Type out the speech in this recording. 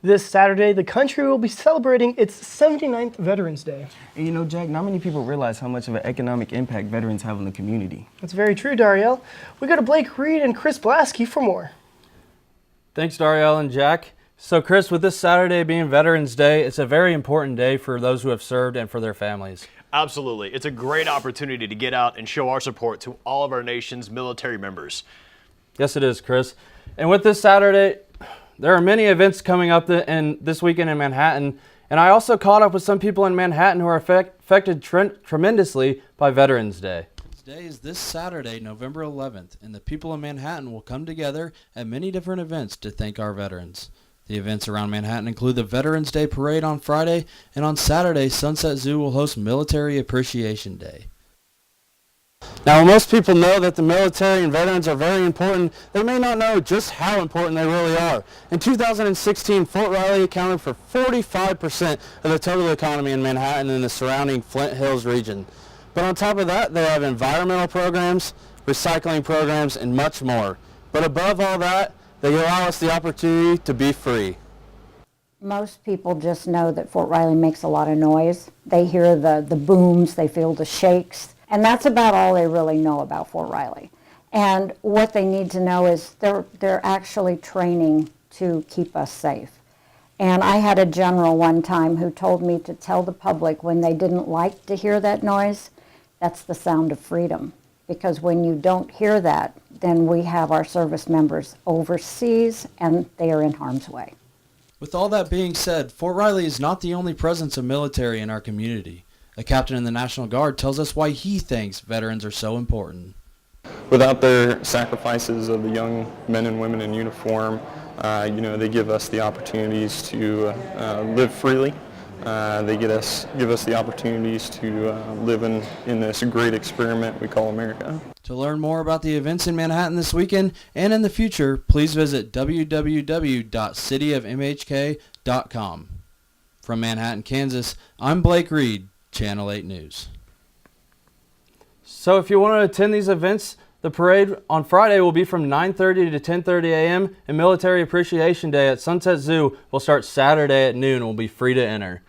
This Saturday, the country will be celebrating its 79th Veterans Day. And you know, Jack, not many people realize how much of an economic impact veterans have on the community. That's very true, Dariel. We go to Blake Reed and Chris Blasky for more. Thanks, Dariel and Jack. So, Chris, with this Saturday being Veterans Day, it's a very important day for those who have served and for their families. Absolutely. It's a great opportunity to get out and show our support to all of our nation's military members. Yes, it is, Chris. And with this Saturday, there are many events coming up this weekend in Manhattan. And I also caught up with some people in Manhattan who are affected tremendously by Veterans Day. Today is this Saturday, November 11th, and the people of Manhattan will come together at many different events to thank our veterans. The events around Manhattan include the Veterans Day Parade on Friday, and on Saturday, Sunset Zoo will host Military Appreciation Day. Now, while most people know that the military and veterans are very important, they may not know just how important they really are. In 2016, Fort Riley accounted for 45% of the total economy in Manhattan and the surrounding Flint Hills region. But on top of that, they have environmental programs, recycling programs, and much more. But above all that, they allow us the opportunity to be free. Most people just know that Fort Riley makes a lot of noise. They hear the booms, they feel the shakes, and that's about all they really know about Fort Riley. And what they need to know is they're actually training to keep us safe. And I had a general one time who told me to tell the public when they didn't like to hear that noise, that's the sound of freedom. Because when you don't hear that, then we have our service members overseas and they are in harm's way. With all that being said, Fort Riley is not the only presence of military in our community. A captain in the National Guard tells us why he thinks veterans are so important. Without their sacrifices of the young men and women in uniform, they give us the opportunities to live freely. They give us the opportunities to live in this great experiment we call America. To learn more about the events in Manhattan this weekend and in the future, please visit www.cityofmhk.com. From Manhattan, Kansas, I'm Blake Reed, Channel 8 News. So if you want to attend these events, the parade on Friday will be from 9:30 to 10:30 a.m. and Military Appreciation Day at Sunset Zoo will start Saturday at noon and will be free to enter.